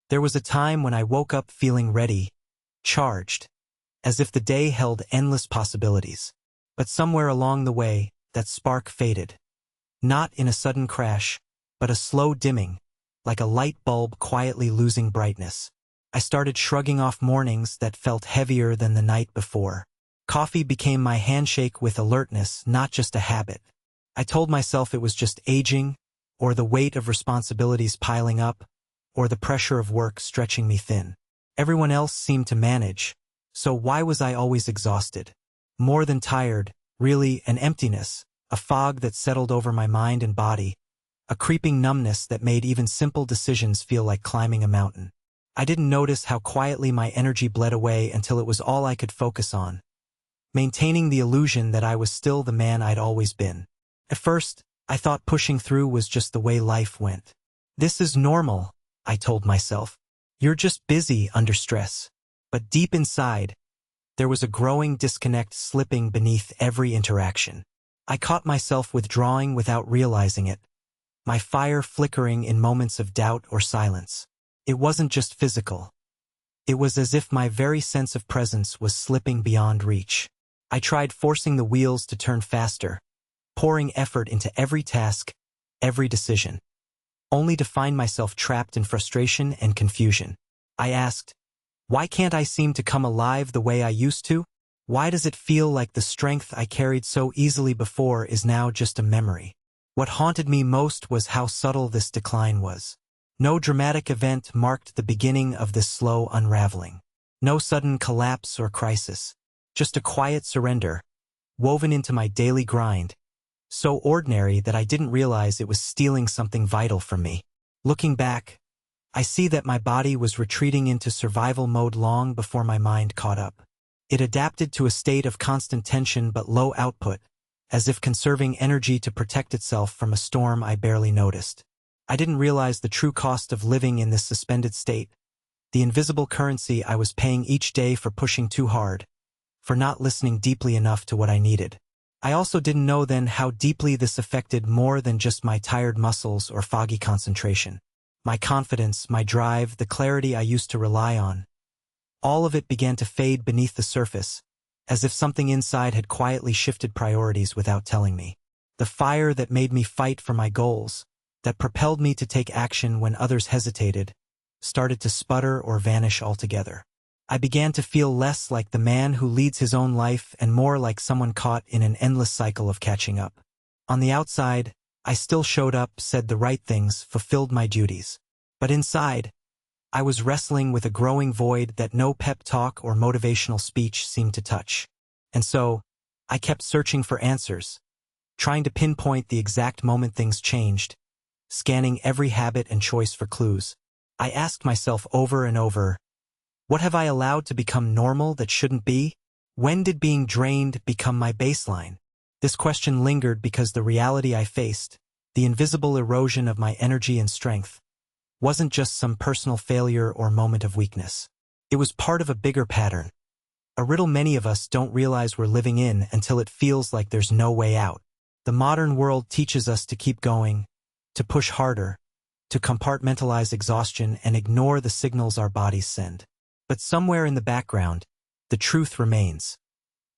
There was a time when I woke up feeling ready, charged, as if the day held endless possibilities. But somewhere along the way, that spark faded. Not in a sudden crash, but a slow dimming, like a light bulb quietly losing brightness. I started shrugging off mornings that felt heavier than the night before. Coffee became my handshake with alertness, not just a habit. I told myself it was just aging, or the weight of responsibilities piling up, or the pressure of work stretching me thin. Everyone else seemed to manage, so why was I always exhausted? More than tired, really an emptiness, a fog that settled over my mind and body, a creeping numbness that made even simple decisions feel like climbing a mountain. I didn't notice how quietly my energy bled away until it was all I could focus on, maintaining the illusion that I was still the man I'd always been. At first, I thought pushing through was just the way life went. This is normal, I told myself. You're just busy under stress. But deep inside, there was a growing disconnect slipping beneath every interaction. I caught myself withdrawing without realizing it, my fire flickering in moments of doubt or silence. It wasn't just physical. It was as if my very sense of presence was slipping beyond reach. I tried forcing the wheels to turn faster, pouring effort into every task, every decision, only to find myself trapped in frustration and confusion. I asked, why can't I seem to come alive the way I used to? Why does it feel like the strength I carried so easily before is now just a memory? What haunted me most was how subtle this decline was. No dramatic event marked the beginning of this slow unraveling. No sudden collapse or crisis. Just a quiet surrender, woven into my daily grind, so ordinary that I didn't realize it was stealing something vital from me. Looking back, I see that my body was retreating into survival mode long before my mind caught up. It adapted to a state of constant tension but low output, as if conserving energy to protect itself from a storm I barely noticed. I didn't realize the true cost of living in this suspended state, the invisible currency I was paying each day for pushing too hard, for not listening deeply enough to what I needed. I also didn't know then how deeply this affected more than just my tired muscles or foggy concentration. My confidence, my drive, the clarity I used to rely on. All of it began to fade beneath the surface, as if something inside had quietly shifted priorities without telling me. The fire that made me fight for my goals, that propelled me to take action when others hesitated, started to sputter or vanish altogether. I began to feel less like the man who leads his own life and more like someone caught in an endless cycle of catching up. On the outside, I still showed up, said the right things, fulfilled my duties. But inside, I was wrestling with a growing void that no pep talk or motivational speech seemed to touch. And so, I kept searching for answers, trying to pinpoint the exact moment things changed, scanning every habit and choice for clues. I asked myself over and over, what have I allowed to become normal that shouldn't be? When did being drained become my baseline? This question lingered because the reality I faced, the invisible erosion of my energy and strength, wasn't just some personal failure or moment of weakness. It was part of a bigger pattern, a riddle many of us don't realize we're living in until it feels like there's no way out. The modern world teaches us to keep going, to push harder, to compartmentalize exhaustion and ignore the signals our bodies send. But somewhere in the background, the truth remains.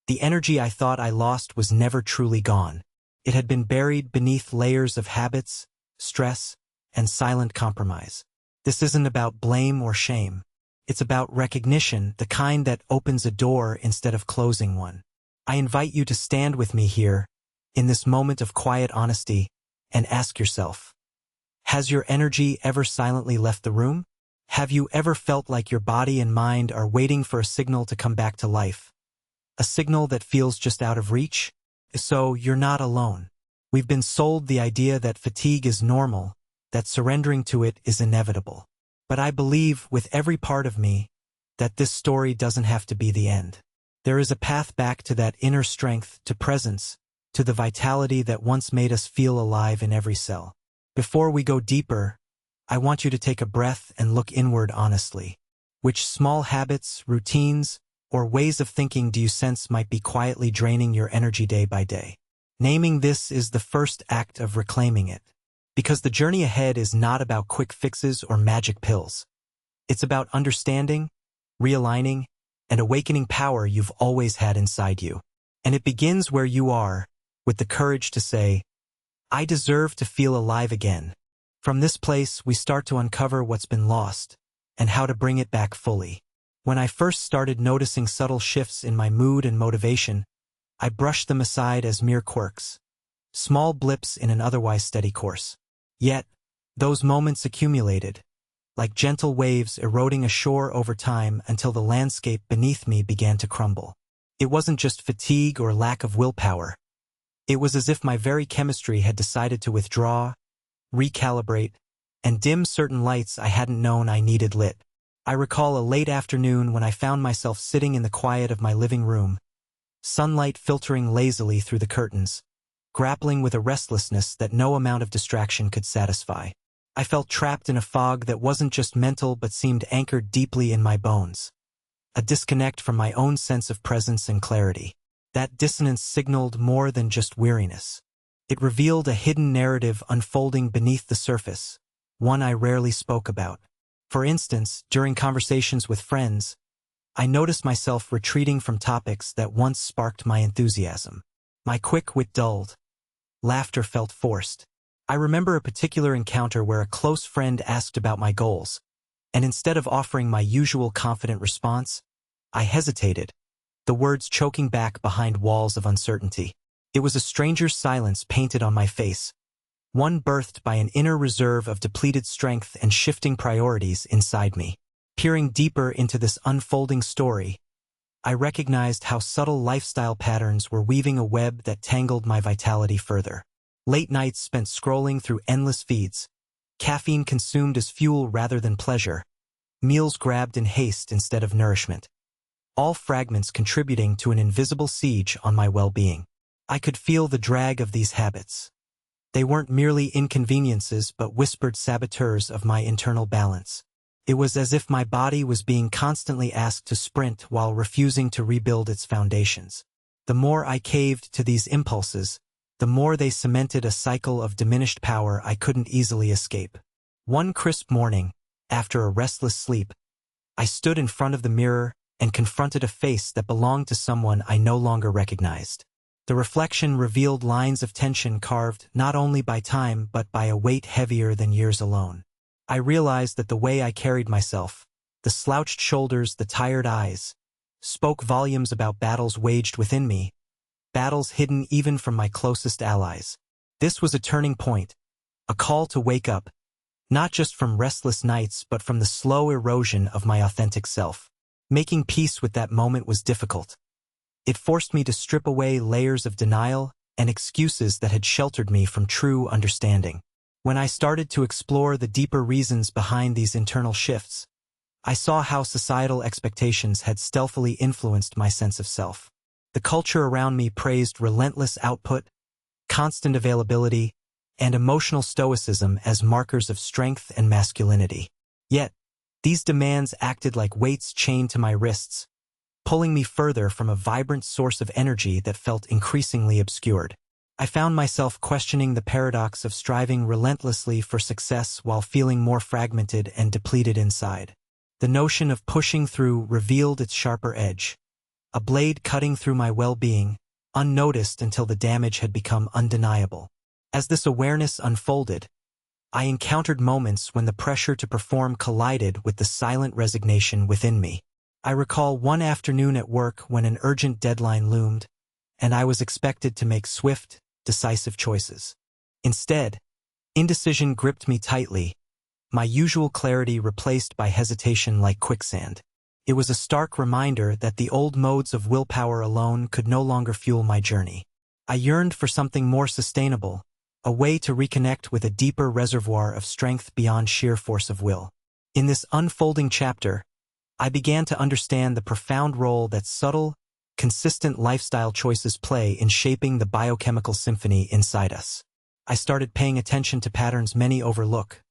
The energy I thought I lost was never truly gone. It had been buried beneath layers of habits, stress, and silent compromise. This isn't about blame or shame. It's about recognition, the kind that opens a door instead of closing one. I invite you to stand with me here, in this moment of quiet honesty, and ask yourself, has your energy ever silently left the room? Have you ever felt like your body and mind are waiting for a signal to come back to life? A signal that feels just out of reach? So you're not alone. We've been sold the idea that fatigue is normal, that surrendering to it is inevitable. But I believe with every part of me that this story doesn't have to be the end. There is a path back to that inner strength, to presence, to the vitality that once made us feel alive in every cell. Before we go deeper, I want you to take a breath and look inward honestly. Which small habits, routines, or ways of thinking do you sense might be quietly draining your energy day by day? Naming this is the first act of reclaiming it. Because the journey ahead is not about quick fixes or magic pills. It's about understanding, realigning, and awakening power you've always had inside you. And it begins where you are, with the courage to say, I deserve to feel alive again. From this place, we start to uncover what's been lost, and how to bring it back fully. When I first started noticing subtle shifts in my mood and motivation, I brushed them aside as mere quirks, small blips in an otherwise steady course. Yet, those moments accumulated, like gentle waves eroding ashore over time until the landscape beneath me began to crumble. It wasn't just fatigue or lack of willpower. It was as if my very chemistry had decided to withdraw, recalibrate, and dim certain lights I hadn't known I needed lit. I recall a late afternoon when I found myself sitting in the quiet of my living room, sunlight filtering lazily through the curtains, grappling with a restlessness that no amount of distraction could satisfy. I felt trapped in a fog that wasn't just mental but seemed anchored deeply in my bones. A disconnect from my own sense of presence and clarity. That dissonance signaled more than just weariness. It revealed a hidden narrative unfolding beneath the surface, one I rarely spoke about. For instance, during conversations with friends, I noticed myself retreating from topics that once sparked my enthusiasm. My quick wit dulled. Laughter felt forced. I remember a particular encounter where a close friend asked about my goals, and instead of offering my usual confident response, I hesitated, the words choking back behind walls of uncertainty. It was a stranger's silence painted on my face, one birthed by an inner reserve of depleted strength and shifting priorities inside me. Peering deeper into this unfolding story, I recognized how subtle lifestyle patterns were weaving a web that tangled my vitality further. Late nights spent scrolling through endless feeds, caffeine consumed as fuel rather than pleasure, meals grabbed in haste instead of nourishment. All fragments contributing to an invisible siege on my well-being. I could feel the drag of these habits. They weren't merely inconveniences but whispered saboteurs of my internal balance. It was as if my body was being constantly asked to sprint while refusing to rebuild its foundations. The more I caved to these impulses, the more they cemented a cycle of diminished power I couldn't easily escape. One crisp morning, after a restless sleep, I stood in front of the mirror and confronted a face that belonged to someone I no longer recognized. The reflection revealed lines of tension carved not only by time but by a weight heavier than years alone. I realized that the way I carried myself, the slouched shoulders, the tired eyes, spoke volumes about battles waged within me, battles hidden even from my closest allies. This was a turning point, a call to wake up, not just from restless nights but from the slow erosion of my authentic self. Making peace with that moment was difficult. It forced me to strip away layers of denial and excuses that had sheltered me from true understanding. When I started to explore the deeper reasons behind these internal shifts, I saw how societal expectations had stealthily influenced my sense of self. The culture around me praised relentless output, constant availability, and emotional stoicism as markers of strength and masculinity. Yet, these demands acted like weights chained to my wrists, pulling me further from a vibrant source of energy that felt increasingly obscured. I found myself questioning the paradox of striving relentlessly for success while feeling more fragmented and depleted inside. The notion of pushing through revealed its sharper edge, a blade cutting through my well-being, unnoticed until the damage had become undeniable. As this awareness unfolded, I encountered moments when the pressure to perform collided with the silent resignation within me. I recall one afternoon at work when an urgent deadline loomed, and I was expected to make swift, decisive choices. Instead, indecision gripped me tightly, my usual clarity replaced by hesitation like quicksand. It was a stark reminder that the old modes of willpower alone could no longer fuel my journey. I yearned for something more sustainable, a way to reconnect with a deeper reservoir of strength beyond sheer force of will. In this unfolding chapter, I began to understand the profound role that subtle, consistent lifestyle choices play in shaping the biochemical symphony inside us. I started paying attention to patterns many overlook: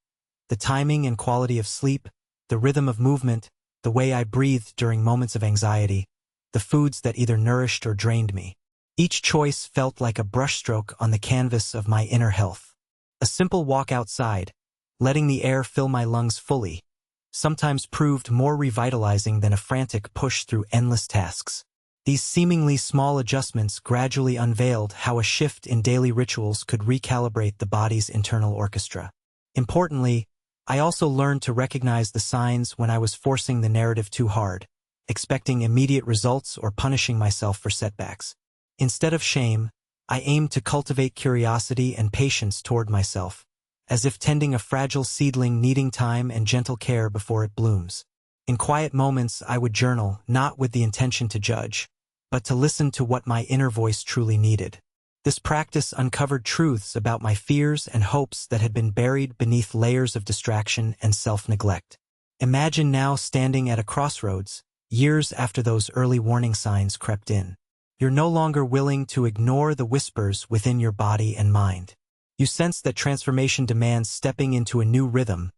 the timing and quality of sleep, the rhythm of movement, the way I breathed during moments of anxiety, the foods that either nourished or drained me. Each choice felt like a brushstroke on the canvas of my inner health. A simple walk outside, letting the air fill my lungs fully, sometimes proved more revitalizing than a frantic push through endless tasks. These seemingly small adjustments gradually unveiled how a shift in daily rituals could recalibrate the body's internal orchestra. Importantly, I also learned to recognize the signs when I was forcing the narrative too hard, expecting immediate results or punishing myself for setbacks. Instead of shame, I aimed to cultivate curiosity and patience toward myself, as if tending a fragile seedling needing time and gentle care before it blooms. In quiet moments, I would journal, not with the intention to judge, but to listen to what my inner voice truly needed. This practice uncovered truths about my fears and hopes that had been buried beneath layers of distraction and self-neglect. Imagine now standing at a crossroads, years after those early warning signs crept in. You're no longer willing to ignore the whispers within your body and mind. You sense that transformation demands stepping into a new rhythm,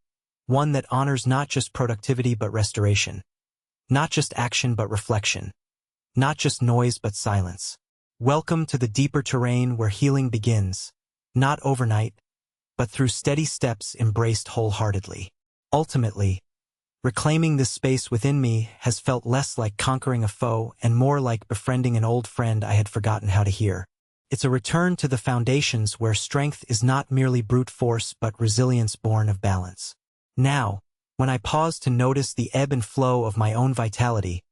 one that honors not just productivity but restoration, not just action but reflection, not just noise but silence. Welcome to the deeper terrain where healing begins, not overnight, but through steady steps embraced wholeheartedly. Ultimately, reclaiming this space within me has felt less like conquering a foe and more like befriending an old friend I had forgotten how to hear. It's a return to the foundations where strength is not merely brute force but resilience born of balance. Now, when I pause to notice the ebb and flow of my own vitality,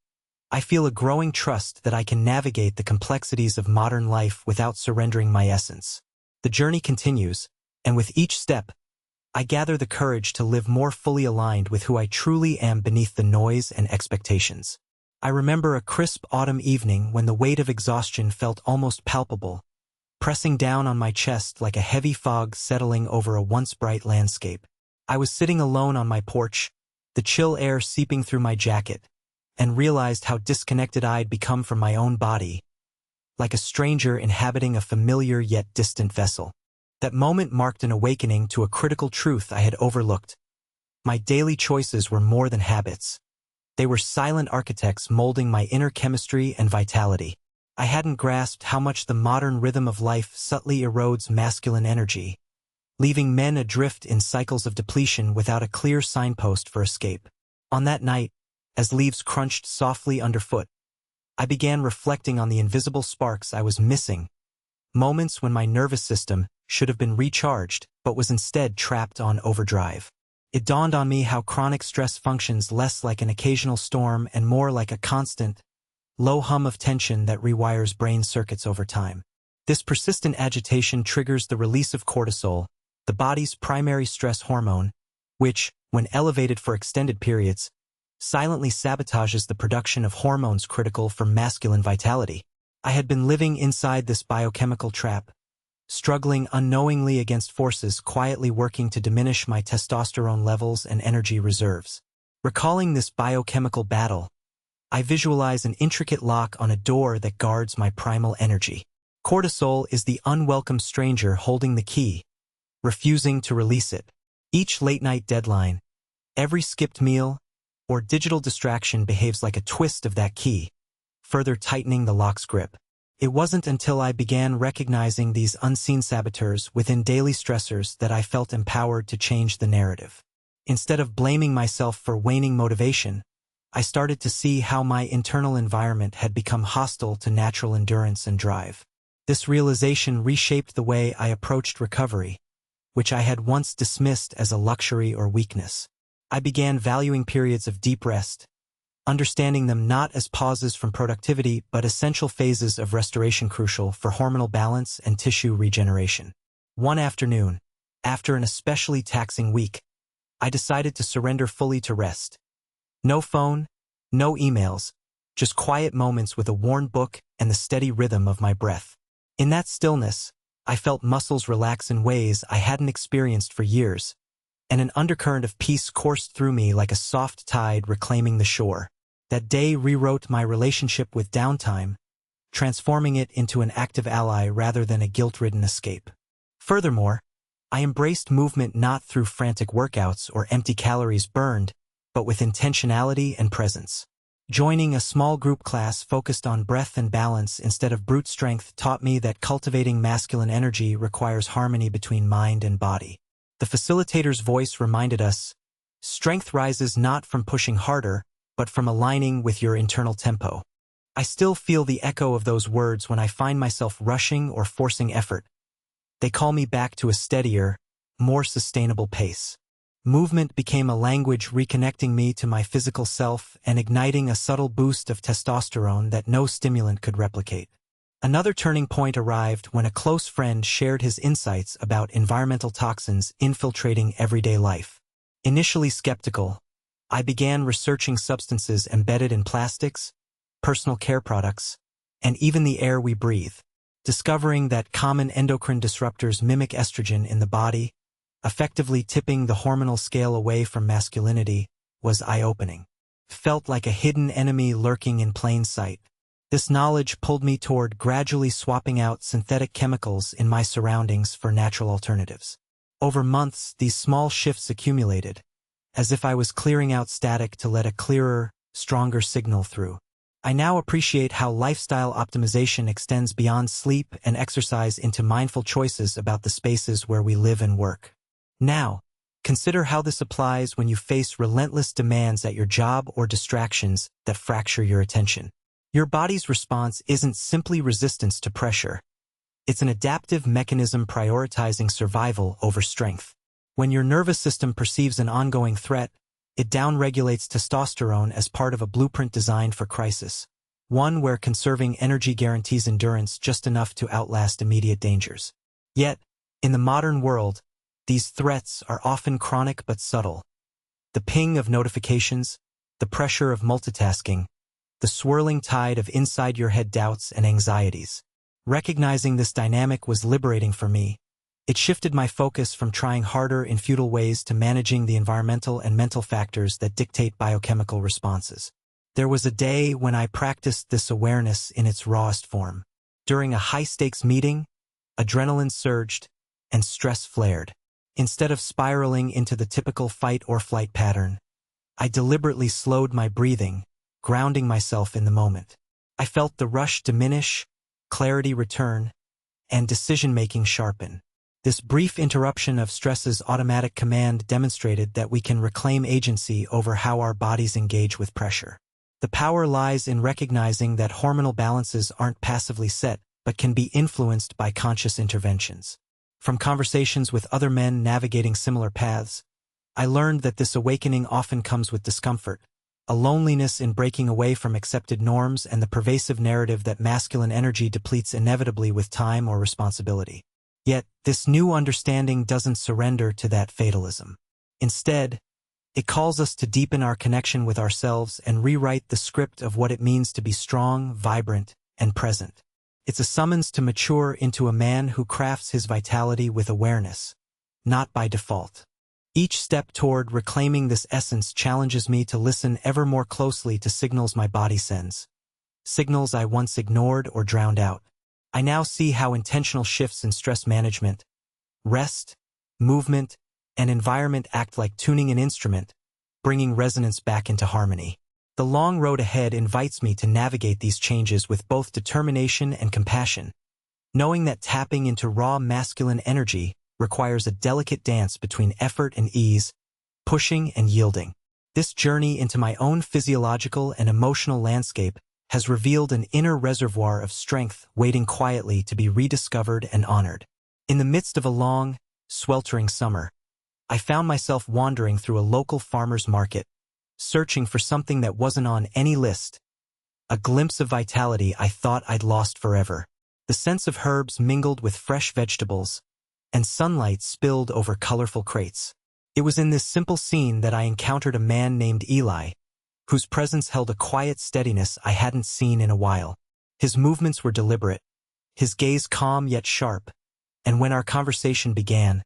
I feel a growing trust that I can navigate the complexities of modern life without surrendering my essence. The journey continues, and with each step, I gather the courage to live more fully aligned with who I truly am beneath the noise and expectations. I remember a crisp autumn evening when the weight of exhaustion felt almost palpable, pressing down on my chest like a heavy fog settling over a once bright landscape. I was sitting alone on my porch, the chill air seeping through my jacket, and realized how disconnected I'd become from my own body, like a stranger inhabiting a familiar yet distant vessel. That moment marked an awakening to a critical truth I had overlooked. My daily choices were more than habits. They were silent architects molding my inner chemistry and vitality. I hadn't grasped how much the modern rhythm of life subtly erodes masculine energy, leaving men adrift in cycles of depletion without a clear signpost for escape. On that night, as leaves crunched softly underfoot, I began reflecting on the invisible sparks I was missing, moments when my nervous system should have been recharged but was instead trapped on overdrive. It dawned on me how chronic stress functions less like an occasional storm and more like a constant, low hum of tension that rewires brain circuits over time. This persistent agitation triggers the release of cortisol, the body's primary stress hormone, which, when elevated for extended periods, silently sabotages the production of hormones critical for masculine vitality. I had been living inside this biochemical trap, struggling unknowingly against forces quietly working to diminish my testosterone levels and energy reserves. Recalling this biochemical battle, I visualize an intricate lock on a door that guards my primal energy. Cortisol is the unwelcome stranger holding the key, refusing to release it. Each late-night deadline, every skipped meal, or digital distraction behaves like a twist of that key, further tightening the lock's grip. It wasn't until I began recognizing these unseen saboteurs within daily stressors that I felt empowered to change the narrative. Instead of blaming myself for waning motivation, I started to see how my internal environment had become hostile to natural endurance and drive. This realization reshaped the way I approached recovery, which I had once dismissed as a luxury or weakness. I began valuing periods of deep rest, understanding them not as pauses from productivity but essential phases of restoration crucial for hormonal balance and tissue regeneration. One afternoon, after an especially taxing week, I decided to surrender fully to rest. No phone, no emails, just quiet moments with a worn book and the steady rhythm of my breath. In that stillness, I felt muscles relax in ways I hadn't experienced for years, and an undercurrent of peace coursed through me like a soft tide reclaiming the shore. That day rewrote my relationship with downtime, transforming it into an active ally rather than a guilt-ridden escape. Furthermore, I embraced movement not through frantic workouts or empty calories burned, but with intentionality and presence. Joining a small group class focused on breath and balance instead of brute strength taught me that cultivating masculine energy requires harmony between mind and body. The facilitator's voice reminded us, Strength rises not from pushing harder, but from aligning with your internal tempo. I still feel the echo of those words when I find myself rushing or forcing effort. They call me back to a steadier, more sustainable pace. Movement became a language reconnecting me to my physical self and igniting a subtle boost of testosterone that no stimulant could replicate. Another turning point arrived when a close friend shared his insights about environmental toxins infiltrating everyday life. Initially skeptical, I began researching substances embedded in plastics, personal care products, and even the air we breathe. Discovering that common endocrine disruptors mimic estrogen in the body, effectively tipping the hormonal scale away from masculinity, was eye-opening. Felt like a hidden enemy lurking in plain sight. This knowledge pulled me toward gradually swapping out synthetic chemicals in my surroundings for natural alternatives. Over months, these small shifts accumulated, as if I was clearing out static to let a clearer, stronger signal through. I now appreciate how lifestyle optimization extends beyond sleep and exercise into mindful choices about the spaces where we live and work. Now, consider how this applies when you face relentless demands at your job or distractions that fracture your attention. Your body's response isn't simply resistance to pressure. It's an adaptive mechanism prioritizing survival over strength. When your nervous system perceives an ongoing threat, it downregulates testosterone as part of a blueprint designed for crisis, one where conserving energy guarantees endurance just enough to outlast immediate dangers. Yet, in the modern world, these threats are often chronic but subtle. The ping of notifications, the pressure of multitasking, the swirling tide of inside-your-head doubts and anxieties. Recognizing this dynamic was liberating for me. It shifted my focus from trying harder in futile ways to managing the environmental and mental factors that dictate biochemical responses. There was a day when I practiced this awareness in its rawest form. During a high-stakes meeting, adrenaline surged and stress flared. Instead of spiraling into the typical fight-or-flight pattern, I deliberately slowed my breathing, grounding myself in the moment. I felt the rush diminish, clarity return, and decision-making sharpen. This brief interruption of stress's automatic command demonstrated that we can reclaim agency over how our bodies engage with pressure. The power lies in recognizing that hormonal balances aren't passively set, but can be influenced by conscious interventions. From conversations with other men navigating similar paths, I learned that this awakening often comes with discomfort, a loneliness in breaking away from accepted norms and the pervasive narrative that masculine energy depletes inevitably with time or responsibility. Yet, this new understanding doesn't surrender to that fatalism. Instead, it calls us to deepen our connection with ourselves and rewrite the script of what it means to be strong, vibrant, and present. It's a summons to mature into a man who crafts his vitality with awareness, not by default. Each step toward reclaiming this essence challenges me to listen ever more closely to signals my body sends, signals I once ignored or drowned out. I now see how intentional shifts in stress management, rest, movement, and environment act like tuning an instrument, bringing resonance back into harmony. The long road ahead invites me to navigate these changes with both determination and compassion, knowing that tapping into raw masculine energy requires a delicate dance between effort and ease, pushing and yielding. This journey into my own physiological and emotional landscape has revealed an inner reservoir of strength waiting quietly to be rediscovered and honored. In the midst of a long, sweltering summer, I found myself wandering through a local farmer's market, searching for something that wasn't on any list. A glimpse of vitality I thought I'd lost forever. The sense of herbs mingled with fresh vegetables, and sunlight spilled over colorful crates. It was in this simple scene that I encountered a man named Eli, whose presence held a quiet steadiness I hadn't seen in a while. His movements were deliberate, his gaze calm yet sharp, and when our conversation began,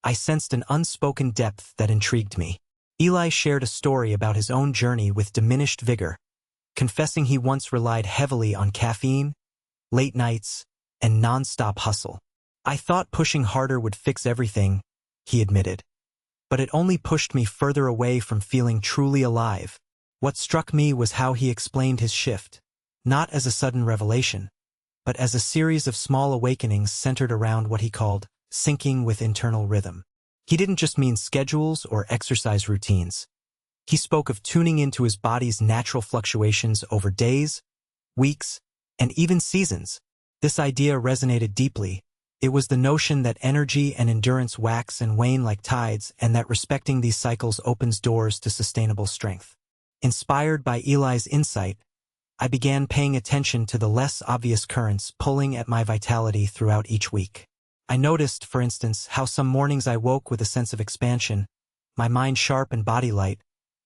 I sensed an unspoken depth that intrigued me. Eli shared a story about his own journey with diminished vigor, confessing he once relied heavily on caffeine, late nights, and non-stop hustle. I thought pushing harder would fix everything, he admitted. But it only pushed me further away from feeling truly alive. What struck me was how he explained his shift, not as a sudden revelation, but as a series of small awakenings centered around what he called syncing with internal rhythm. He didn't just mean schedules or exercise routines. He spoke of tuning into his body's natural fluctuations over days, weeks, and even seasons. This idea resonated deeply. It was the notion that energy and endurance wax and wane like tides, and that respecting these cycles opens doors to sustainable strength. Inspired by Eli's insight, I began paying attention to the less obvious currents pulling at my vitality throughout each week. I noticed, for instance, how some mornings I woke with a sense of expansion, my mind sharp and body light,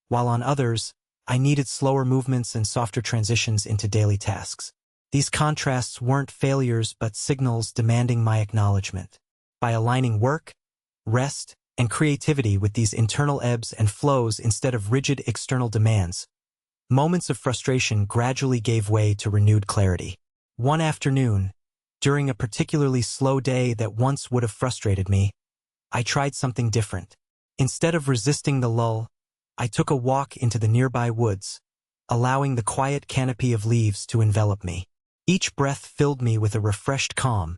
while on others, I needed slower movements and softer transitions into daily tasks. These contrasts weren't failures but signals demanding my acknowledgement. By aligning work, rest, and creativity with these internal ebbs and flows instead of rigid external demands, moments of frustration gradually gave way to renewed clarity. One afternoon, during a particularly slow day that once would have frustrated me, I tried something different. Instead of resisting the lull, I took a walk into the nearby woods, allowing the quiet canopy of leaves to envelop me. Each breath filled me with a refreshed calm,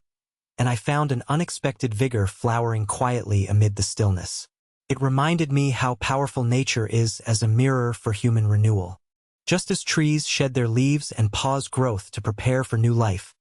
and I found an unexpected vigor flowering quietly amid the stillness. It reminded me how powerful nature is as a mirror for human renewal. Just as trees shed their leaves and pause growth to prepare for new life,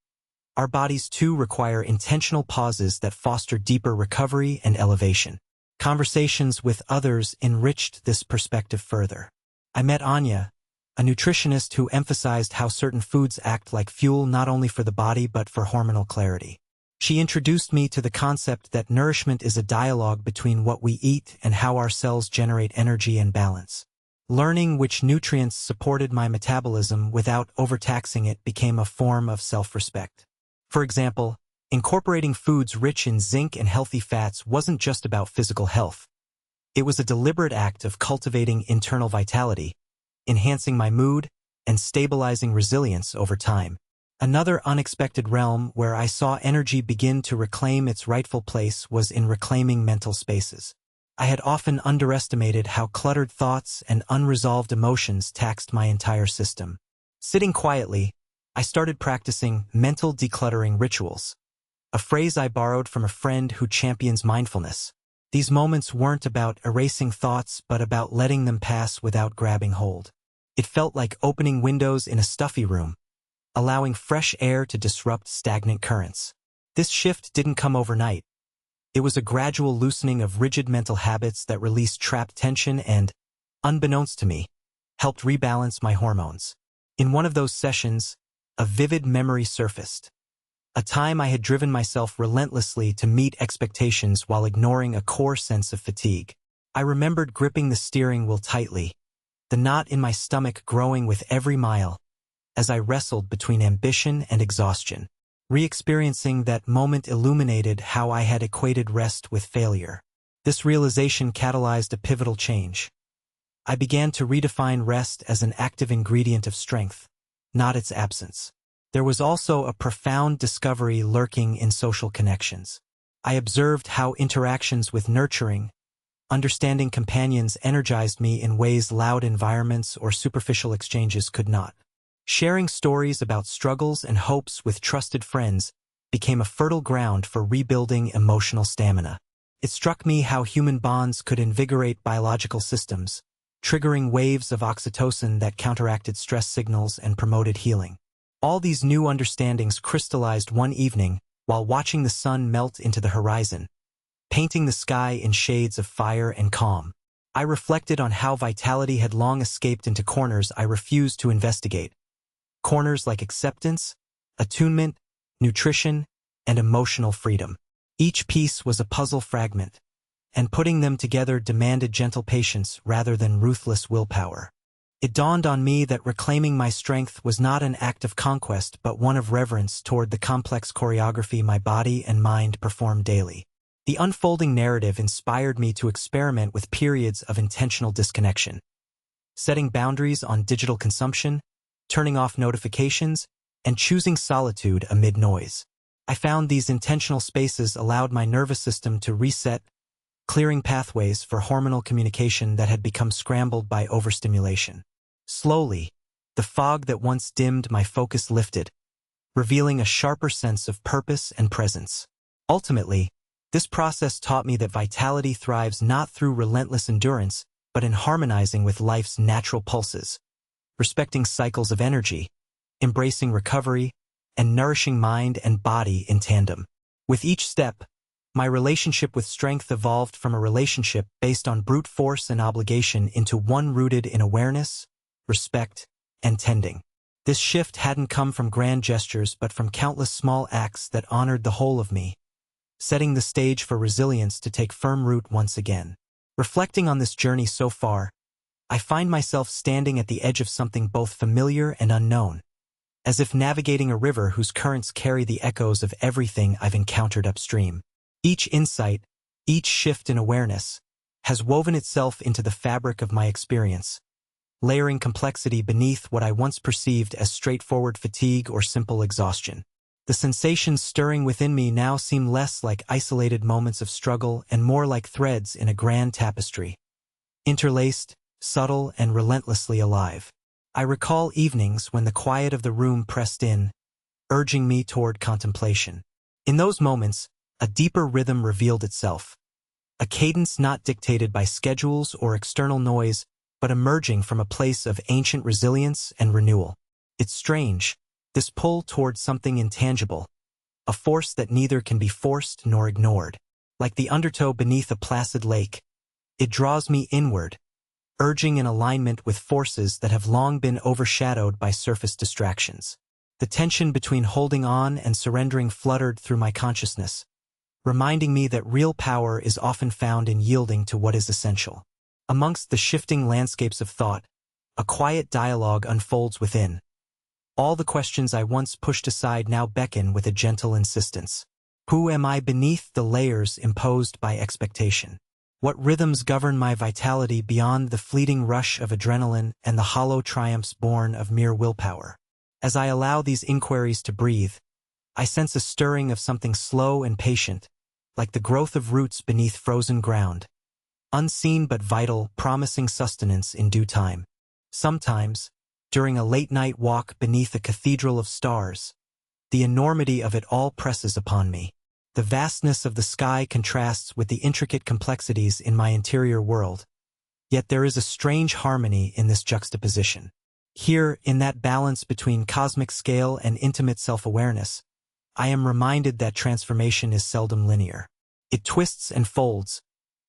our bodies too require intentional pauses that foster deeper recovery and elevation. Conversations with others enriched this perspective further. I met Anya, a nutritionist who emphasized how certain foods act like fuel not only for the body but for hormonal clarity. She introduced me to the concept that nourishment is a dialogue between what we eat and how our cells generate energy and balance. Learning which nutrients supported my metabolism without overtaxing it became a form of self-respect. For example, incorporating foods rich in zinc and healthy fats wasn't just about physical health. It was a deliberate act of cultivating internal vitality, enhancing my mood, and stabilizing resilience over time. Another unexpected realm where I saw energy begin to reclaim its rightful place was in reclaiming mental spaces. I had often underestimated how cluttered thoughts and unresolved emotions taxed my entire system. Sitting quietly, I started practicing mental decluttering rituals, a phrase I borrowed from a friend who champions mindfulness. These moments weren't about erasing thoughts but about letting them pass without grabbing hold. It felt like opening windows in a stuffy room, allowing fresh air to disrupt stagnant currents. This shift didn't come overnight. It was a gradual loosening of rigid mental habits that released trapped tension and, unbeknownst to me, helped rebalance my hormones. In one of those sessions, a vivid memory surfaced. A time I had driven myself relentlessly to meet expectations while ignoring a core sense of fatigue. I remembered gripping the steering wheel tightly, the knot in my stomach growing with every mile, as I wrestled between ambition and exhaustion. Re-experiencing that moment illuminated how I had equated rest with failure. This realization catalyzed a pivotal change. I began to redefine rest as an active ingredient of strength, not its absence. There was also a profound discovery lurking in social connections. I observed how interactions with nurturing, understanding companions energized me in ways loud environments or superficial exchanges could not. Sharing stories about struggles and hopes with trusted friends became a fertile ground for rebuilding emotional stamina. It struck me how human bonds could invigorate biological systems, triggering waves of oxytocin that counteracted stress signals and promoted healing. All these new understandings crystallized one evening while watching the sun melt into the horizon, painting the sky in shades of fire and calm. I reflected on how vitality had long escaped into corners I refused to investigate. Corners like acceptance, attunement, nutrition, and emotional freedom. Each piece was a puzzle fragment, and putting them together demanded gentle patience rather than ruthless willpower. It dawned on me that reclaiming my strength was not an act of conquest but one of reverence toward the complex choreography my body and mind perform daily. The unfolding narrative inspired me to experiment with periods of intentional disconnection, setting boundaries on digital consumption, turning off notifications, and choosing solitude amid noise. I found these intentional spaces allowed my nervous system to reset, clearing pathways for hormonal communication that had become scrambled by overstimulation. Slowly, the fog that once dimmed my focus lifted, revealing a sharper sense of purpose and presence. Ultimately, This process taught me that vitality thrives not through relentless endurance, but in harmonizing with life's natural pulses, respecting cycles of energy, embracing recovery, and nourishing mind and body in tandem. With each step, my relationship with strength evolved from a relationship based on brute force and obligation into one rooted in awareness, respect, and tending. This shift hadn't come from grand gestures but from countless small acts that honored the whole of me, setting the stage for resilience to take firm root once again. Reflecting on this journey so far, I find myself standing at the edge of something both familiar and unknown, as if navigating a river whose currents carry the echoes of everything I've encountered upstream. Each insight, each shift in awareness, has woven itself into the fabric of my experience, layering complexity beneath what I once perceived as straightforward fatigue or simple exhaustion. The sensations stirring within me now seem less like isolated moments of struggle and more like threads in a grand tapestry, interlaced, subtle, and relentlessly alive. I recall evenings when the quiet of the room pressed in, urging me toward contemplation. In those moments, a deeper rhythm revealed itself, a cadence not dictated by schedules or external noise, but emerging from a place of ancient resilience and renewal. It's strange, this pull toward something intangible, a force that neither can be forced nor ignored. Like the undertow beneath a placid lake, it draws me inward, urging in alignment with forces that have long been overshadowed by surface distractions. The tension between holding on and surrendering fluttered through my consciousness, reminding me that real power is often found in yielding to what is essential. Amongst the shifting landscapes of thought, a quiet dialogue unfolds within. All the questions I once pushed aside now beckon with a gentle insistence. Who am I beneath the layers imposed by expectation? What rhythms govern my vitality beyond the fleeting rush of adrenaline and the hollow triumphs born of mere willpower? As I allow these inquiries to breathe, I sense a stirring of something slow and patient, like the growth of roots beneath frozen ground, unseen but vital, promising sustenance in due time. Sometimes, during a late-night walk beneath a cathedral of stars, the enormity of it all presses upon me. The vastness of the sky contrasts with the intricate complexities in my interior world, yet there is a strange harmony in this juxtaposition. Here, in that balance between cosmic scale and intimate self-awareness, I am reminded that transformation is seldom linear. It twists and folds,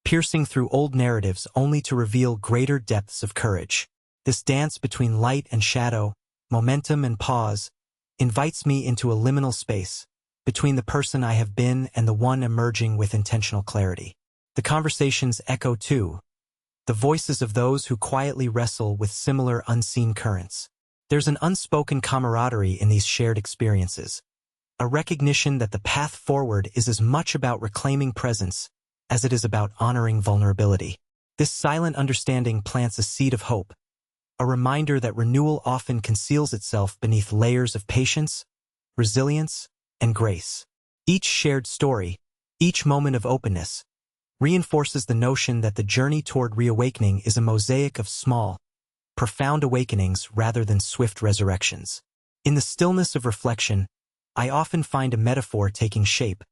piercing through old narratives only to reveal greater depths of courage. This dance between light and shadow, momentum and pause, invites me into a liminal space, between the person I have been and the one emerging with intentional clarity. The conversations echo too, the voices of those who quietly wrestle with similar unseen currents. There's an unspoken camaraderie in these shared experiences, a recognition that the path forward is as much about reclaiming presence as it is about honoring vulnerability. This silent understanding plants a seed of hope, a reminder that renewal often conceals itself beneath layers of patience, resilience, and grace. Each shared story, each moment of openness, reinforces the notion that the journey toward reawakening is a mosaic of small, profound awakenings rather than swift resurrections. In the stillness of reflection, I often find a metaphor taking shape,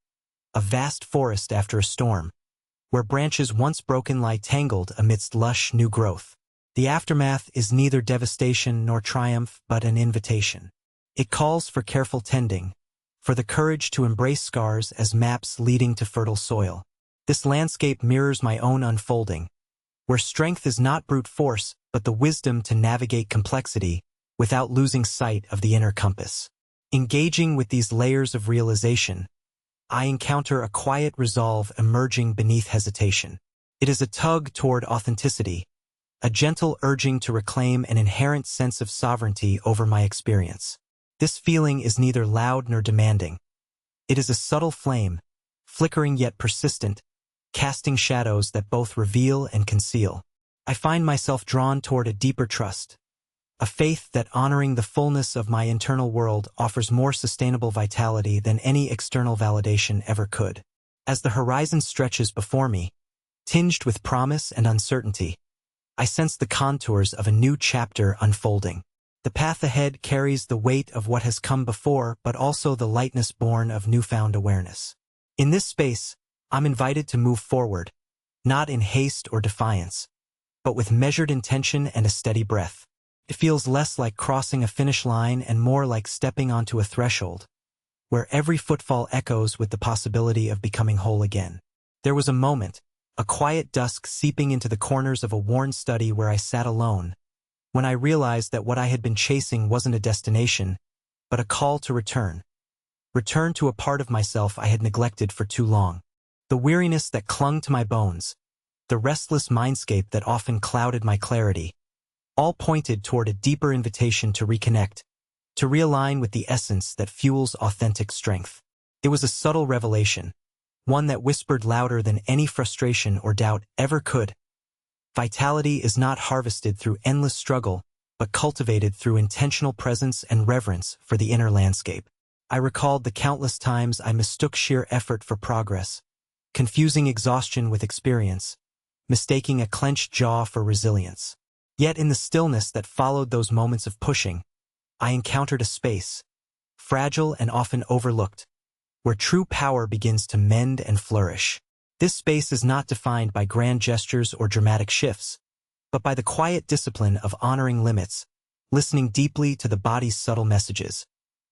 a vast forest after a storm, where branches once broken lie tangled amidst lush new growth. The aftermath is neither devastation nor triumph but an invitation. It calls for careful tending, for the courage to embrace scars as maps leading to fertile soil. This landscape mirrors my own unfolding, where strength is not brute force but the wisdom to navigate complexity without losing sight of the inner compass. Engaging with these layers of realization, I encounter a quiet resolve emerging beneath hesitation. It is a tug toward authenticity, a gentle urging to reclaim an inherent sense of sovereignty over my experience. This feeling is neither loud nor demanding. It is a subtle flame, flickering yet persistent, casting shadows that both reveal and conceal. I find myself drawn toward a deeper trust, a faith that honoring the fullness of my internal world offers more sustainable vitality than any external validation ever could. As the horizon stretches before me, tinged with promise and uncertainty, I sense the contours of a new chapter unfolding. The path ahead carries the weight of what has come before, but also the lightness born of newfound awareness. In this space, I'm invited to move forward, not in haste or defiance, but with measured intention and a steady breath. It feels less like crossing a finish line and more like stepping onto a threshold, where every footfall echoes with the possibility of becoming whole again. There was a moment, a quiet dusk seeping into the corners of a worn study where I sat alone, when I realized that what I had been chasing wasn't a destination, but a call to return. Return to a part of myself I had neglected for too long. The weariness that clung to my bones, the restless mindscape that often clouded my clarity, all pointed toward a deeper invitation to reconnect, to realign with the essence that fuels authentic strength. It was a subtle revelation, one that whispered louder than any frustration or doubt ever could. Vitality is not harvested through endless struggle, but cultivated through intentional presence and reverence for the inner landscape. I recalled the countless times I mistook sheer effort for progress, confusing exhaustion with experience, mistaking a clenched jaw for resilience. Yet in the stillness that followed those moments of pushing, I encountered a space, fragile and often overlooked, where true power begins to mend and flourish. This space is not defined by grand gestures or dramatic shifts, but by the quiet discipline of honoring limits, listening deeply to the body's subtle messages,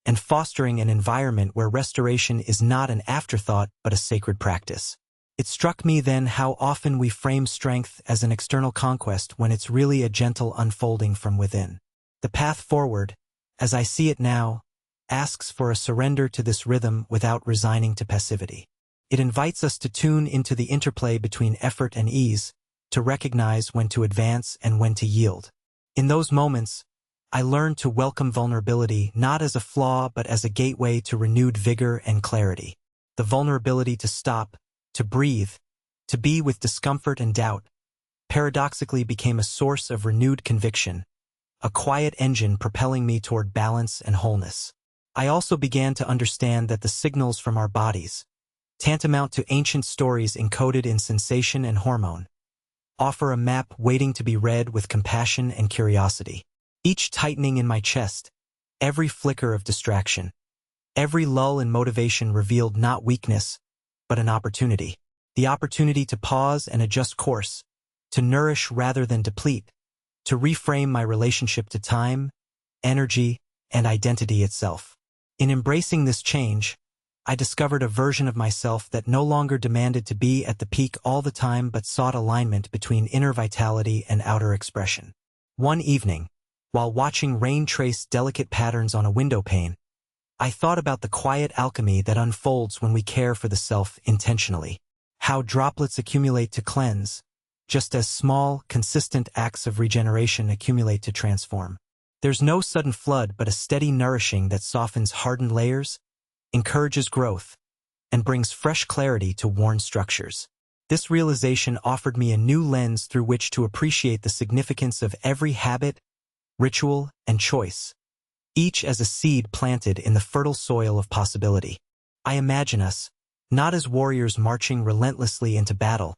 and fostering an environment where restoration is not an afterthought but a sacred practice. It struck me then how often we frame strength as an external conquest when it's really a gentle unfolding from within. The path forward, as I see it now, asks for a surrender to this rhythm without resigning to passivity. It invites us to tune into the interplay between effort and ease, to recognize when to advance and when to yield. In those moments, I learned to welcome vulnerability not as a flaw but as a gateway to renewed vigor and clarity. The vulnerability to stop, to breathe, to be with discomfort and doubt, paradoxically became a source of renewed conviction, a quiet engine propelling me toward balance and wholeness. I also began to understand that the signals from our bodies, tantamount to ancient stories encoded in sensation and hormone, offer a map waiting to be read with compassion and curiosity. Each tightening in my chest, every flicker of distraction, every lull in motivation revealed not weakness, but an opportunity. The opportunity to pause and adjust course, to nourish rather than deplete, to reframe my relationship to time, energy, and identity itself. In embracing this change, I discovered a version of myself that no longer demanded to be at the peak all the time but sought alignment between inner vitality and outer expression. One evening, while watching rain trace delicate patterns on a window pane, I thought about the quiet alchemy that unfolds when we care for the self intentionally. How droplets accumulate to cleanse, just as small, consistent acts of regeneration accumulate to transform. There's no sudden flood but a steady nourishing that softens hardened layers, encourages growth, and brings fresh clarity to worn structures. This realization offered me a new lens through which to appreciate the significance of every habit, ritual, and choice, each as a seed planted in the fertile soil of possibility. I imagine us, not as warriors marching relentlessly into battle,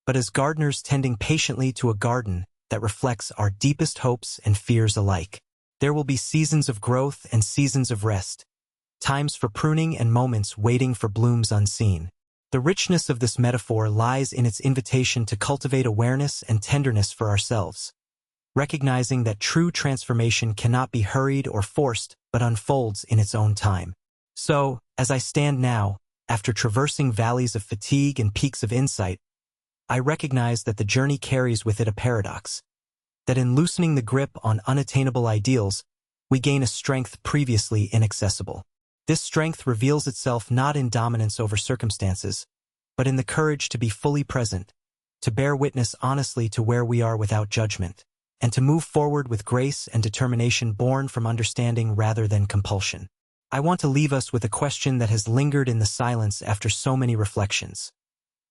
but as gardeners tending patiently to a garden that reflects our deepest hopes and fears alike. There will be seasons of growth and seasons of rest, times for pruning and moments waiting for blooms unseen. The richness of this metaphor lies in its invitation to cultivate awareness and tenderness for ourselves, recognizing that true transformation cannot be hurried or forced but unfolds in its own time. So, as I stand now, after traversing valleys of fatigue and peaks of insight, I recognize that the journey carries with it a paradox, that in loosening the grip on unattainable ideals, we gain a strength previously inaccessible. This strength reveals itself not in dominance over circumstances, but in the courage to be fully present, to bear witness honestly to where we are without judgment, and to move forward with grace and determination born from understanding rather than compulsion. I want to leave us with a question that has lingered in the silence after so many reflections.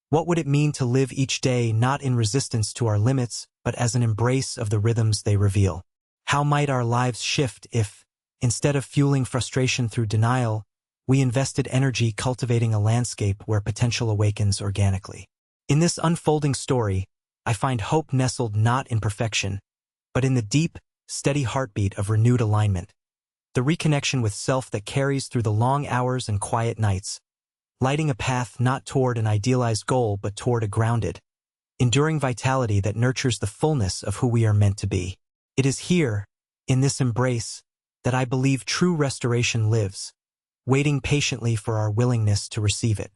What would it mean to live each day not in resistance to our limits, but as an embrace of the rhythms they reveal? How might our lives shift if, instead of fueling frustration through denial, we invested energy cultivating a landscape where potential awakens organically? In this unfolding story, I find hope nestled not in perfection, but in the deep, steady heartbeat of renewed alignment, the reconnection with self that carries through the long hours and quiet nights, lighting a path not toward an idealized goal but toward a grounded, enduring vitality that nurtures the fullness of who we are meant to be. It is here, in this embrace, that I believe true restoration lives, waiting patiently for our willingness to receive it.